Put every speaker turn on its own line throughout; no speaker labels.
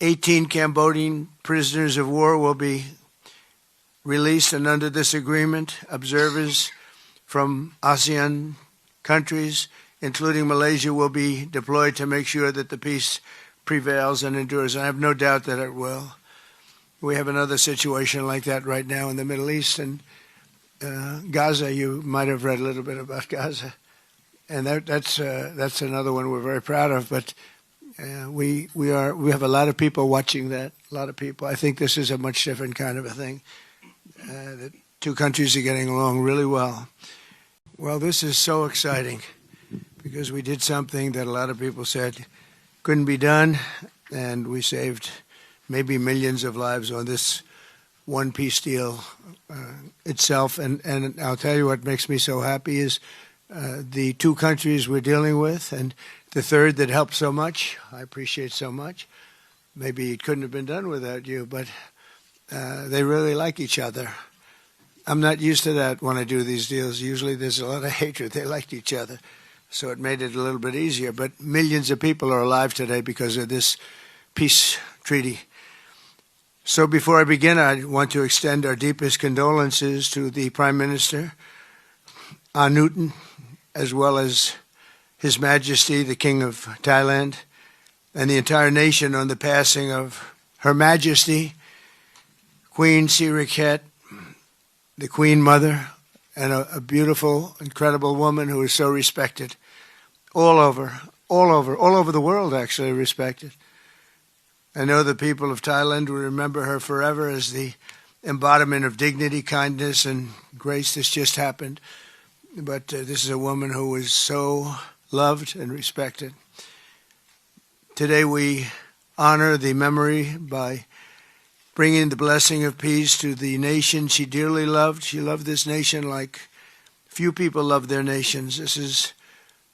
18 Cambodian prisoners of war will be released, and under this agreement, observers from ASEAN countries, including Malaysia, will be deployed to make sure that the peace prevails and endures. I have no doubt that it will. We have another situation like that right now in the Middle East, and Gaza. You might have read a little bit about Gaza, and that's another one we're very proud of. But we have a lot of people watching that. A lot of people. I think this is a much different kind of a thing. The two countries are getting along really well. Well, this is so exciting because we did something that a lot of people said couldn't be done, and we saved maybe millions of lives on this one peace deal itself. And I'll tell you what makes me so happy is the two countries we're dealing with, and the third that helped so much. I appreciate so much. Maybe it couldn't have been done without you, but they really like each other. I'm not used to that when I do these deals. Usually there's a lot of hatred. They liked each other, so it made it a little bit easier. But millions of people are alive today because of this peace treaty. So before I begin, I want to extend our deepest condolences to the Prime Minister, Newton, as well as His Majesty, the King of Thailand, and the entire nation on the passing of Her Majesty, Queen Sirikhet, the Queen Mother, and a beautiful, incredible woman who is so respected all over the world, actually respected. I know the people of Thailand will remember her forever as the embodiment of dignity, kindness, and grace. This just happened. But this is a woman who was so loved and respected. Today we honor the memory by bringing the blessing of peace to the nation she dearly loved. She loved this nation like few people love their nations. This is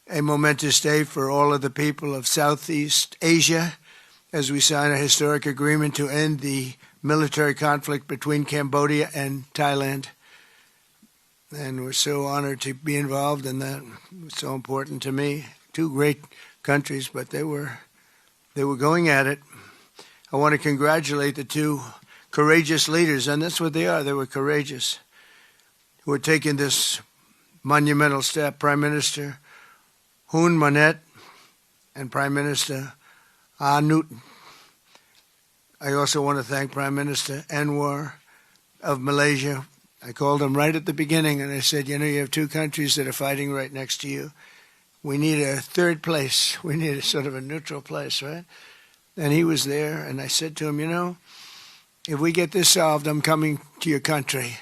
a momentous day for all of the people of Southeast Asia, as we sign a historic agreement to end the military conflict between Cambodia and Thailand. And we're so honored to be involved in that. It's so important to me. Two great countries, but they were going at it. I want to congratulate the two courageous leaders, and that's what they are. They were courageous, who are taking this monumental step. Prime Minister Hun Manet and Prime Minister Newton. I also want to thank Prime Minister Anwar of Malaysia. I called him right at the beginning and I said, you have two countries that are fighting right next to you. We need a third place. We need a sort of a neutral place, right? And he was there, and I said to him, if we get this solved, I'm coming to your country.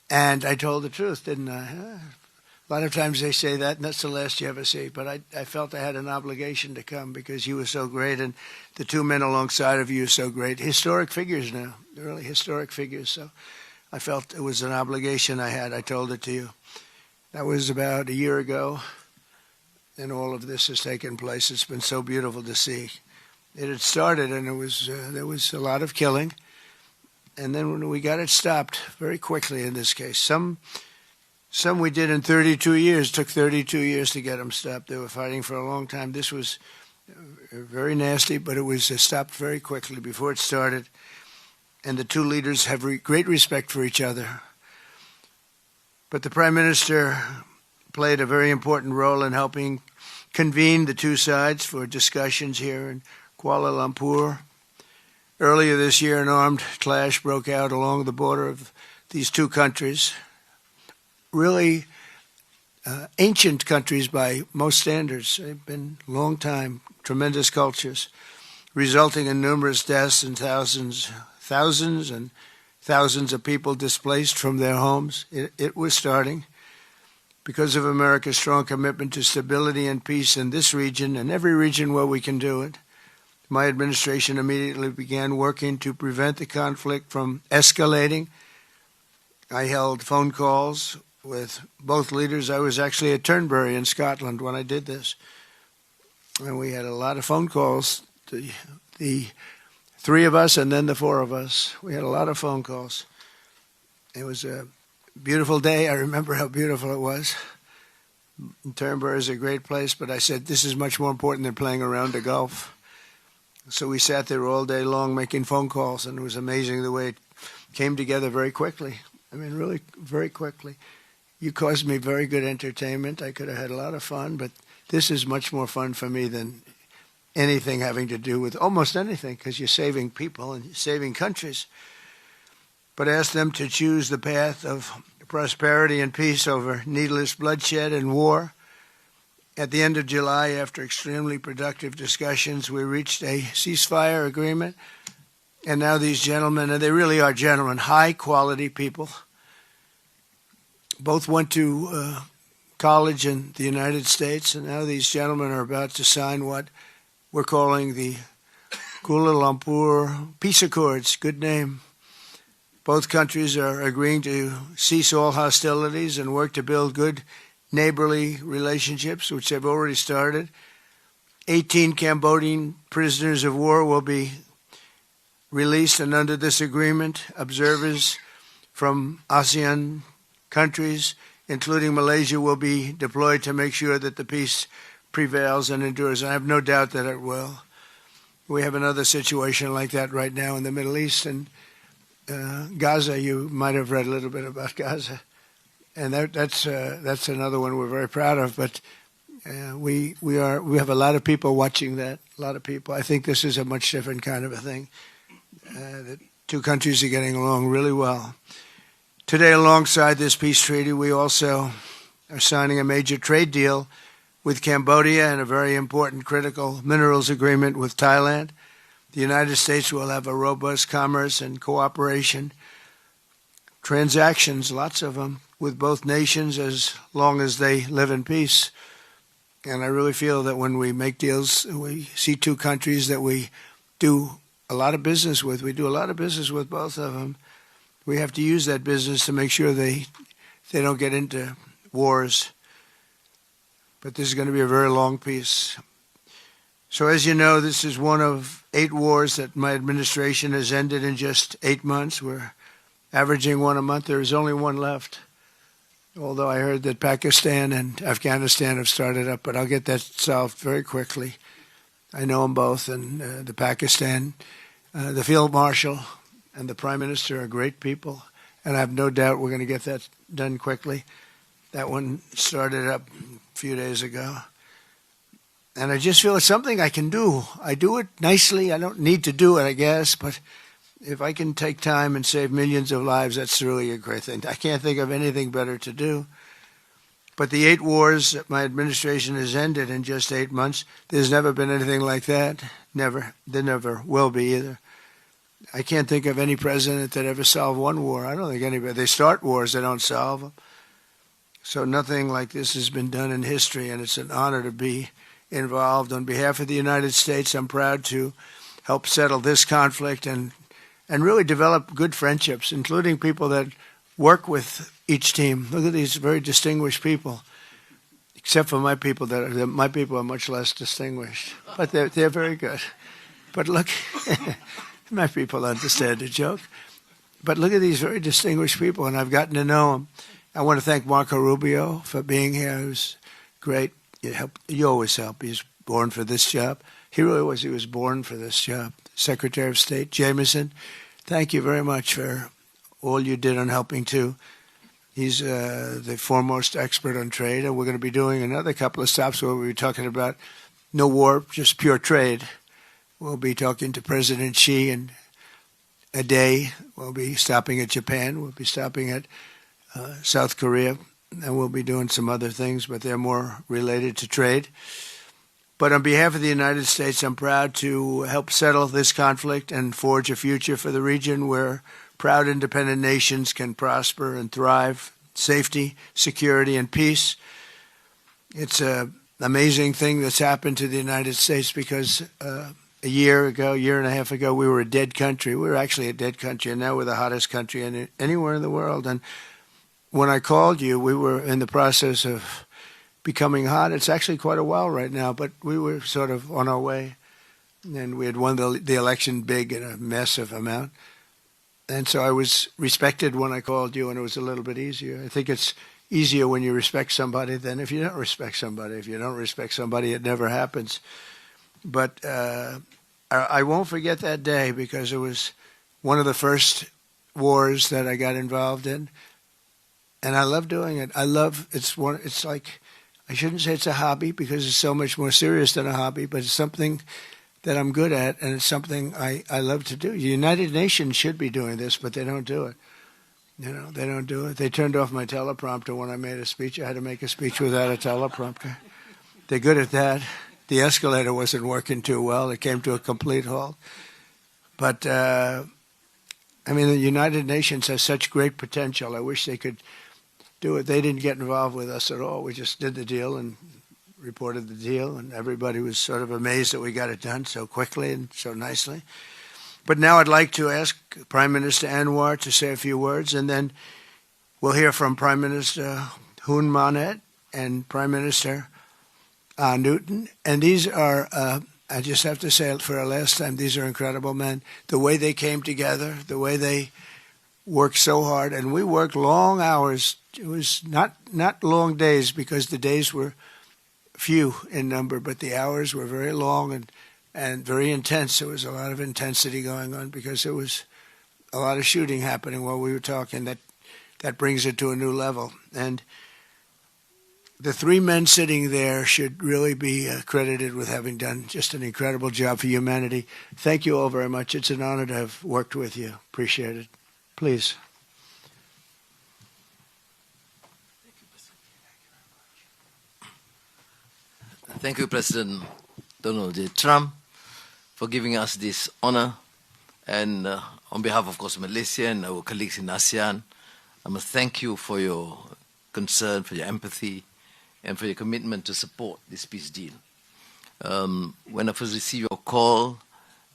And I told the truth, didn't I? A lot of times they say that, and that's the last you ever see. But I felt I had an obligation to come because you were so great, and the two men alongside of you are so great. Historic figures now, really historic figures. So I felt it was an obligation I had. I told it to you. That was about a year ago, and all of this has taken place. It's been so beautiful to see. It had started, and there was a lot of killing. And then when we got it stopped very quickly in this case, some we did in 32 years. It took 32 years to get them stopped. They were fighting for a long time. This was very nasty, but it was stopped very quickly before it started. And the two leaders have great respect for each other. But the Prime Minister played a very important role in helping convene the two sides for discussions here in Kuala Lumpur. Earlier this year, an armed clash broke out along the border of these two countries. Really ancient countries by most standards. They've been a long time, tremendous cultures, resulting in numerous deaths and thousands and thousands of people displaced from their homes. It was starting because of America's strong commitment to stability and peace in this region and every region where we can do it. My administration immediately began working to prevent the conflict from escalating. I held phone calls with both leaders. I was actually at Turnberry in Scotland when I did this. And we had a lot of phone calls, the three of us and then the four of us. We had a lot of phone calls. It was a beautiful day. I remember how beautiful it was. Turnberry is a great place, but I said, this is much more important than playing around the Gulf. So we sat there all day long making phone calls, and it was amazing the way it came together very quickly. I mean, really very quickly. You caused me very good entertainment. I could have had a lot of fun, but this is much more fun for me than anything having to do with almost anything, because you're saving people and saving countries. But ask them to choose the path of prosperity and peace over needless bloodshed and war. At the end of July, after extremely productive discussions, we reached a ceasefire agreement. And now these gentlemen, and they really are gentlemen, high-quality people, both went to college in the United States, and now these gentlemen are about to sign what we're calling the Kuala Lumpur Peace Accords. Good name. Both countries are agreeing to cease all hostilities and work to build good neighborly relationships, which have already started. 18 Cambodian prisoners of war will be released, and under this agreement, observers from ASEAN countries, including Malaysia, will be deployed to make sure that the peace prevails and endures. I have no doubt that it will. We have another situation like that right now in the Middle East, and Gaza. You might have read a little bit about Gaza, and that's another one we're very proud of. But we have a lot of people watching that. A lot of people. I think this is a much different kind of a thing. The two countries are getting along really well. Today, alongside this peace treaty, we also are signing a major trade deal with Cambodia and a very important critical minerals agreement with Thailand. The United States will have a robust commerce and cooperation transactions, lots of them, with both nations as long as they live in peace. And I really feel that when we make deals, we see two countries that we do a lot of business with. We do a lot of business with both of them. We have to use that business to make sure they don't get into wars. But this is going to be a very long peace. So as you know, this is one of 8 wars that my administration has ended in just 8 months. We're averaging one a month. There is only one left, although I heard that Pakistan and Afghanistan have started up, but I'll get that solved very quickly. I know them both, and the Pakistan, the Field Marshal and the Prime Minister are great people, and I have no doubt we're going to get that done quickly. That one started up a few days ago. And I just feel it's something I can do. I do it nicely. I don't need to do it, I guess, but if I can take time and save millions of lives, that's really a great thing. I can't think of anything better to do. But the 8 wars that my administration has ended in just 8 months, there's never been anything like that. Never. There never will be either. I can't think of any president that ever solved one war. I don't think anybody. They start wars, they don't solve them. So nothing like this has been done in history, and it's an honor to be involved. On behalf of the United States, I'm proud to help settle this conflict and really develop good friendships, including people that work with each team. Look at these very distinguished people, except for my people. My people are much less distinguished, but they're very good. But look, my people understand the joke. But look at these very distinguished people, and I've gotten to know them. I want to thank Marco Rubio for being here. He was great. You always help. He was born for this job. He really was. He was born for this job. Secretary of State Jameson, thank you very much for all you did on helping too. He's the foremost expert on trade, and we're going to be doing another couple of stops where we'll be talking about no war, just pure trade. We'll be talking to President Xi in a day. We'll be stopping at Japan. We'll be stopping at South Korea. And we'll be doing some other things, but they're more related to trade. But on behalf of the United States, I'm proud to help settle this conflict and forge a future for the region where proud independent nations can prosper and thrive, safety, security, and peace. It's an amazing thing that's happened to the United States because a year and a half ago, we were a dead country. We were actually a dead country, and now we're the hottest country anywhere in the world. And when I called you, we were in the process of becoming hot. It's actually quite a while right now, but we were sort of on our way. And we had won the election big in a massive amount. And so I was respected when I called you, and it was a little bit easier. I think it's easier when you respect somebody than if you don't respect somebody. If you don't respect somebody, it never happens. But I won't forget that day because it was one of the first wars that I got involved in, and I love doing it. It's like, I shouldn't say it's a hobby because it's so much more serious than a hobby, but it's something that I'm good at, and it's something I love to do. The United Nations should be doing this, but they don't do it. They don't do it. They turned off my teleprompter when I made a speech. I had to make a speech without a teleprompter. They're good at that. The escalator wasn't working too well. It came to a complete halt. But, the United Nations has such great potential. I wish they could do it. They didn't get involved with us at all. We just did the deal and reported the deal, and everybody was sort of amazed that we got it done so quickly and so nicely. But now I'd like to ask Prime Minister Anwar to say a few words, and then we'll hear from Prime Minister Hun Manet and Prime Minister Newton. And these are, I just have to say it for a last time, these are incredible men. The way they came together, the way they worked so hard, and we worked long hours. It was not long days because the days were few in number, but the hours were very long and very intense. There was a lot of intensity going on because there was a lot of shooting happening while we were talking. That brings it to a new level. And the three men sitting there should really be credited with having done just an incredible job for humanity. Thank you all very much. It's an honor to have worked with you. Appreciate it. Please.
Thank you, President Donald J. Trump, for giving us this honor. And on behalf, of course, of Malaysia and our colleagues in ASEAN, I must thank you for your concern, for your empathy, and for your commitment to support this peace deal. When I first received your call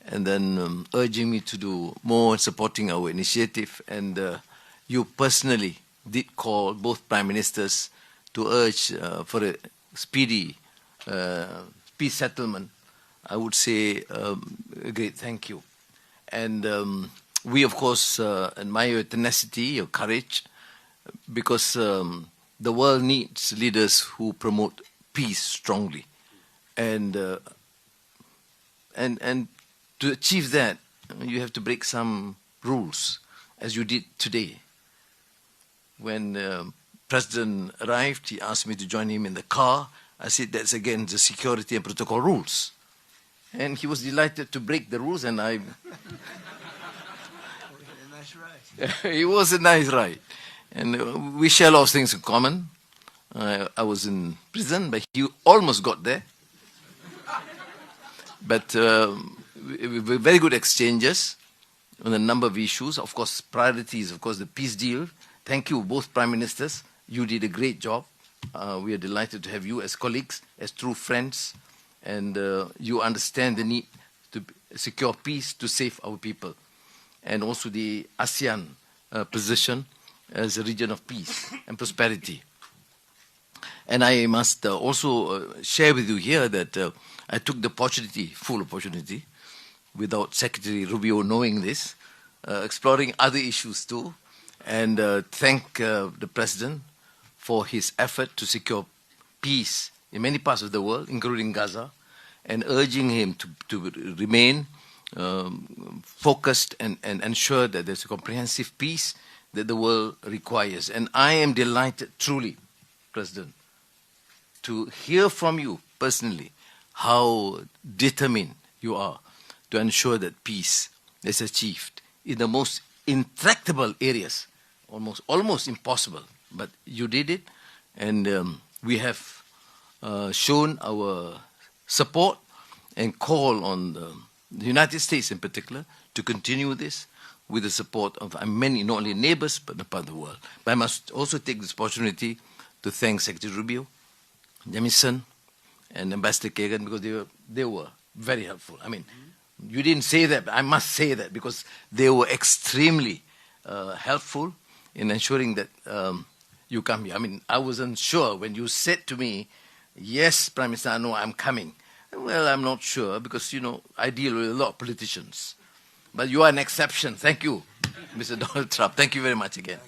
and then urging me to do more in supporting our initiative, and you personally did call both prime ministers to urge for a speedy peace settlement, I would say a great thank you. And we, of course, admire your tenacity, your courage, because the world needs leaders who promote peace strongly. And to achieve that, you have to break some rules, as you did today. When President arrived, he asked me to join him in the car. I said, that's against the security and protocol rules. And he was delighted to break the rules, and I...
Nice ride.
It was a nice ride. And we share a lot of things in common. I was in prison, but he almost got there. But very good exchanges on a number of issues. Of course, priorities, of course, the peace deal. Thank you, both prime ministers. You did a great job. We are delighted to have you as colleagues, as true friends, and you understand the need to secure peace to save our people, and also the ASEAN position as a region of peace and prosperity. And I must also share with you here that I took the opportunity, full opportunity, without Secretary Rubio knowing this, exploring other issues too, and thank the President for his effort to secure peace in many parts of the world, including Gaza, and urging him to remain focused and ensure that there's a comprehensive peace that the world requires. And I am delighted, truly, President, to hear from you personally how determined you are to ensure that peace is achieved in the most intractable areas, almost impossible. But you did it, and we have shown our support and call on the United States in particular to continue this with the support of many, not only neighbors, but the part of the world. But I must also take this opportunity to thank Secretary Rubio, Jamison, and Ambassador Kagan, because they were very helpful. I mean, you didn't say that, but I must say that, because they were extremely helpful in ensuring that you come here. I mean, I wasn't sure when you said to me, yes, Prime Minister, I know I'm coming. Well, I'm not sure because, you know, I deal with a lot of politicians. But you are an exception. Thank you, Mr. Donald Trump. Thank you very much again.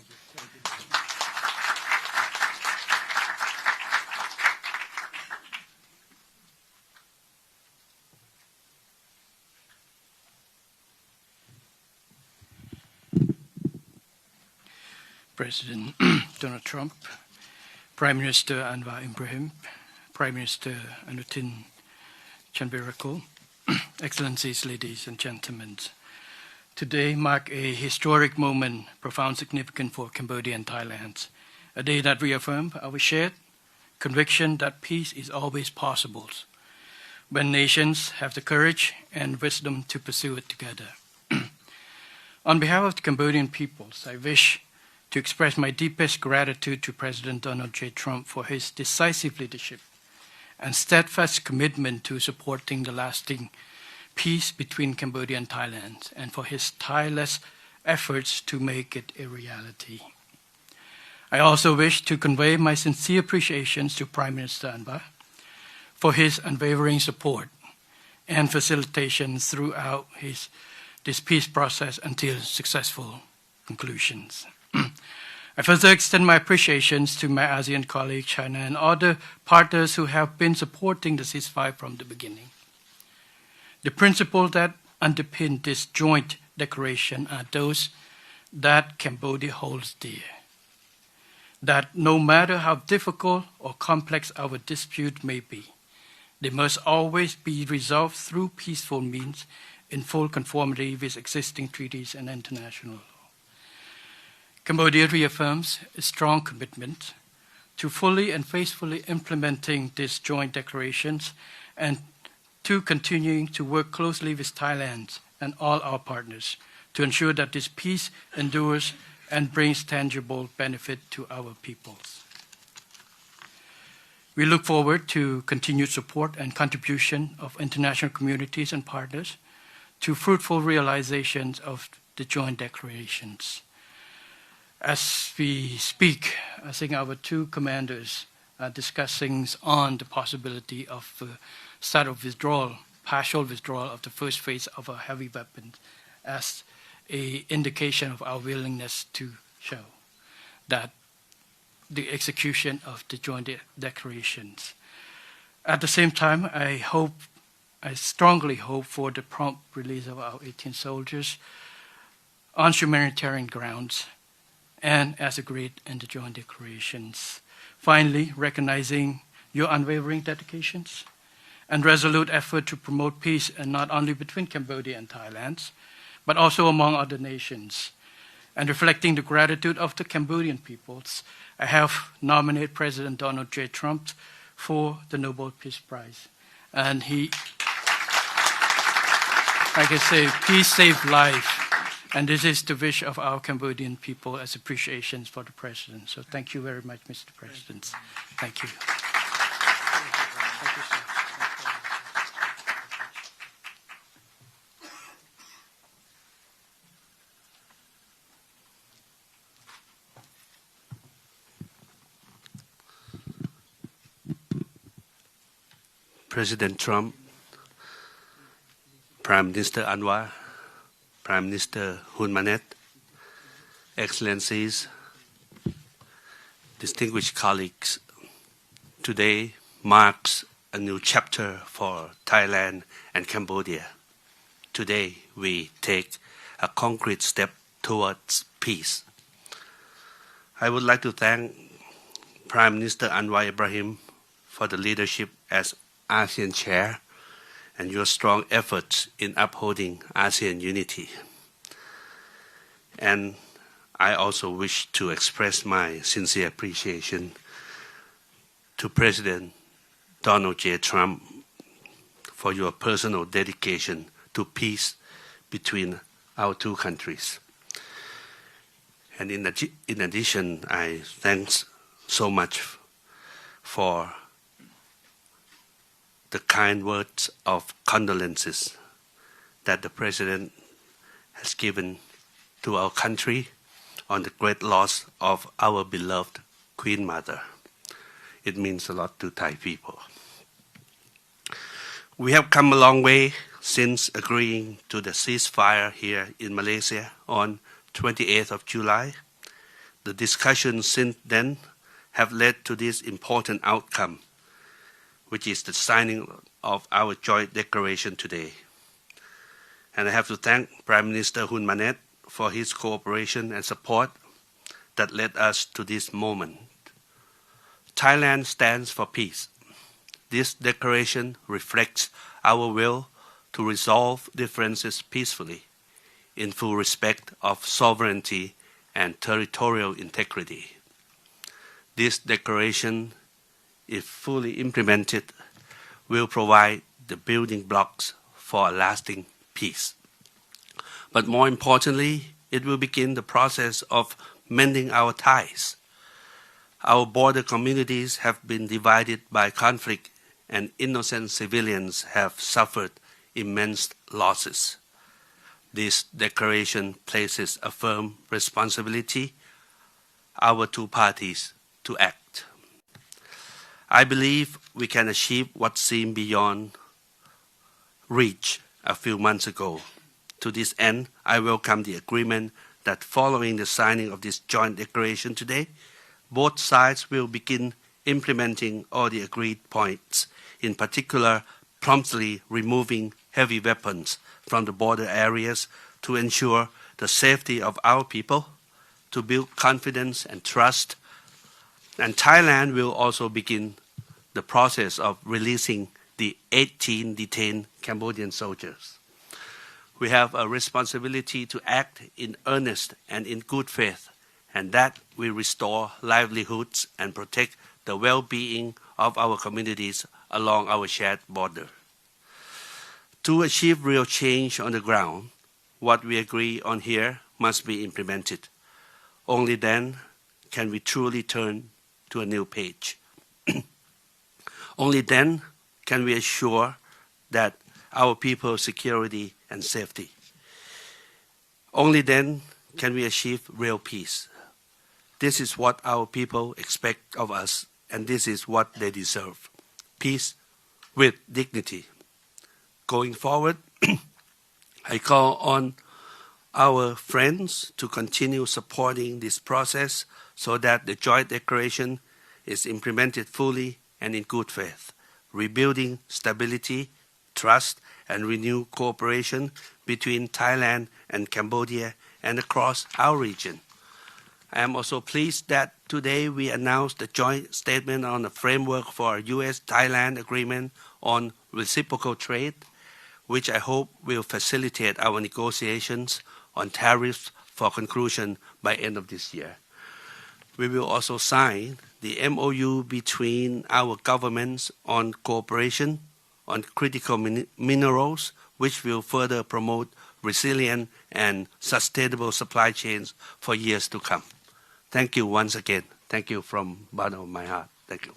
President Donald Trump, Prime Minister Anwar Ibrahim, Prime Minister Anutin Chanvirakul, Excellencies, ladies and gentlemen. Today marks a historic moment, profound significance for Cambodia and Thailand, a day that reaffirms our shared conviction that peace is always possible when nations have the courage and wisdom to pursue it together. On behalf of the Cambodian peoples, I wish to express my deepest gratitude to President Donald J. Trump for his decisive leadership and steadfast commitment to supporting the lasting peace between Cambodia and Thailand, and for his tireless efforts to make it a reality. I also wish to convey my sincere appreciations to Prime Minister Anwar for his unwavering support and facilitation throughout this peace process until successful conclusions. I further extend my appreciations to my ASEAN colleagues, China, and other partners who have been supporting the ceasefire from the beginning. The principles that underpin this joint declaration are those that Cambodia holds dear. That no matter how difficult or complex our dispute may be, they must always be resolved through peaceful means in full conformity with existing treaties and international law. Cambodia reaffirms a strong commitment to fully and faithfully implementing these joint declarations and to continuing to work closely with Thailand and all our partners to ensure that this peace endures and brings tangible benefit to our peoples. We look forward to continued support and contribution of international communities and partners to fruitful realizations of the joint declarations. As we speak, I think our two commanders are discussing on the possibility of start of withdrawal, partial withdrawal of the first phase of our heavy weapons as an indication of our willingness to show that the execution of the joint declarations. At the same time, I strongly hope for the prompt release of our 18 soldiers on humanitarian grounds and as agreed in the joint declarations. Finally, recognizing your unwavering dedications and resolute effort to promote peace, and not only between Cambodia and Thailand, but also among other nations, and reflecting the gratitude of the Cambodian peoples, I have nominated President Donald J. Trump for the Nobel Peace Prize. And he, like I say, peace saves life. And this is the wish of our Cambodian people as appreciation for the President. So thank you very much, Mr. President. Thank you. Thank you, sir.
President Trump, Prime Minister Anwar, Prime Minister Hun Manet, Excellencies, distinguished colleagues, today marks a new chapter for Thailand and Cambodia. Today we take a concrete step towards peace. I would like to thank Prime Minister Anwar Ibrahim for the leadership as ASEAN Chair and your strong efforts in upholding ASEAN unity. And I also wish to express my sincere appreciation to President Donald J. Trump for your personal dedication to peace between our two countries. And in addition, I thanks so much for the kind words of condolences that the President has given to our country on the great loss of our beloved Queen Mother. It means a lot to Thai people. We have come a long way since agreeing to the ceasefire here in Malaysia on 28th of July. The discussions since then have led to this important outcome, which is the signing of our joint declaration today. And I have to thank Prime Minister Hun Manet for his cooperation and support that led us to this moment. Thailand stands for peace. This declaration reflects our will to resolve differences peacefully, in full respect of sovereignty and territorial integrity. This declaration, if fully implemented, will provide the building blocks for a lasting peace. But more importantly, it will begin the process of mending our ties. Our border communities have been divided by conflict, and innocent civilians have suffered immense losses. This declaration places a firm responsibility on our two parties to act. I believe we can achieve what seemed beyond reach a few months ago. To this end, I welcome the agreement that following the signing of this joint declaration today, both sides will begin implementing all the agreed points, in particular, promptly removing heavy weapons from the border areas to ensure the safety of our people, to build confidence and trust. And Thailand will also begin the process of releasing the 18 detained Cambodian soldiers. We have a responsibility to act in earnest and in good faith, and that will restore livelihoods and protect the well-being of our communities along our shared border. To achieve real change on the ground, what we agree on here must be implemented. Only then can we truly turn to a new page. Only then can we assure that our people's security and safety. Only then can we achieve real peace. This is what our people expect of us, and this is what they deserve. Peace with dignity. Going forward, I call on our friends to continue supporting this process so that the joint declaration is implemented fully and in good faith, rebuilding stability, trust, and renewed cooperation between Thailand and Cambodia and across our region. I am also pleased that today we announced the joint statement on the framework for a U.S.-Thailand agreement on reciprocal trade, which I hope will facilitate our negotiations on tariffs for conclusion by end of this year. We will also sign the MOU between our governments on cooperation on critical minerals, which will further promote resilient and sustainable supply chains for years to come. Thank you once again. Thank you from the bottom of my heart. Thank you.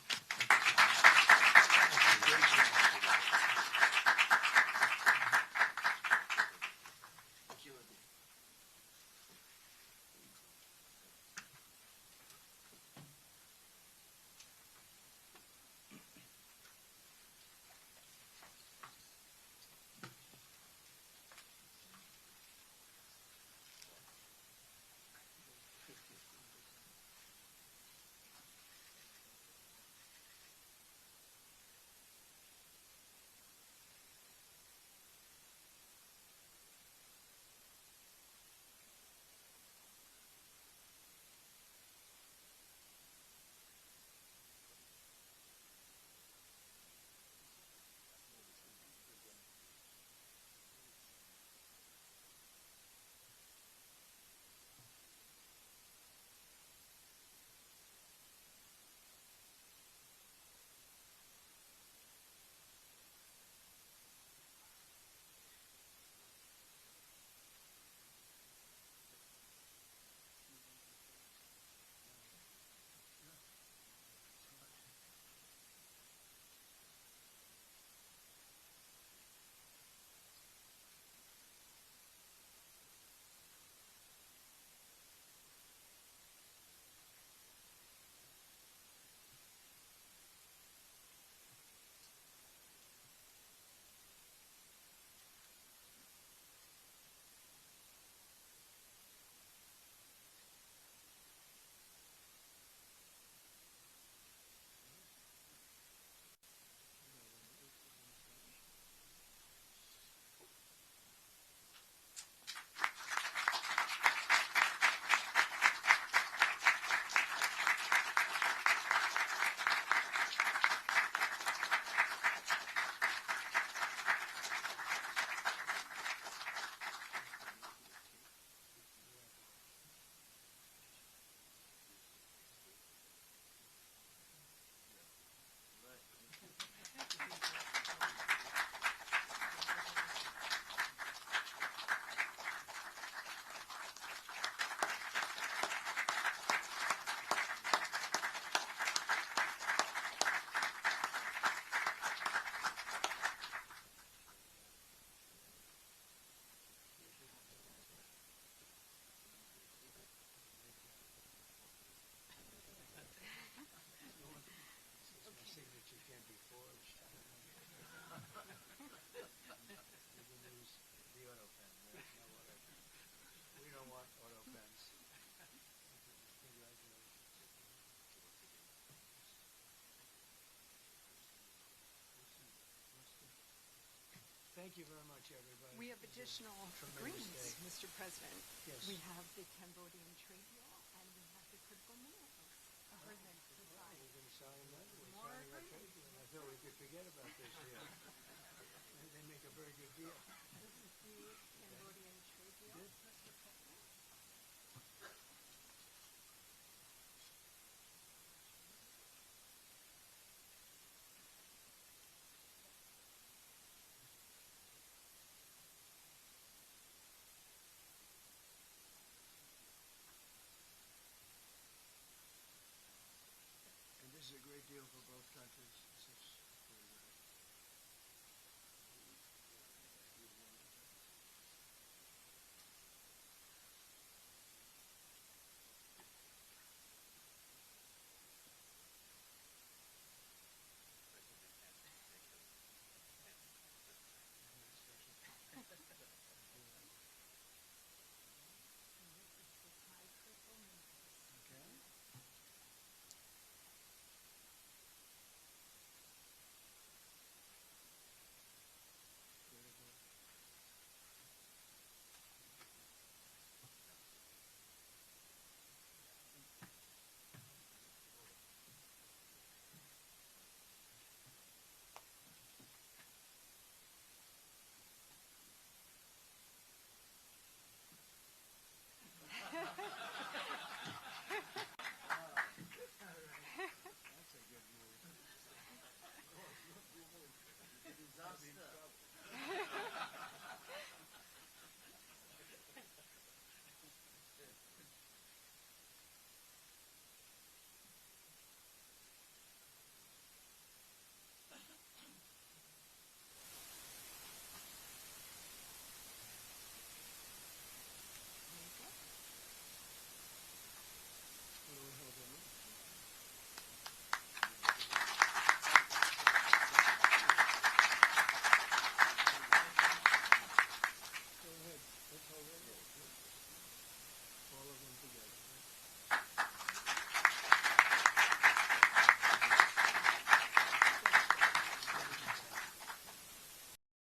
Thank you very much, everybody.
We have additional
Tremendous
agreements,
day.
Mr. President.
Yes.
We have the Cambodian trade deal and we have the critical minerals agreement to
We're
sign.
going to sign that. We're
More
signing our
agreements.
trade deal. I thought we could forget about this deal. They make a very good deal.
This is the Cambodian trade deal, Mr. President.
And this is a great deal for both countries.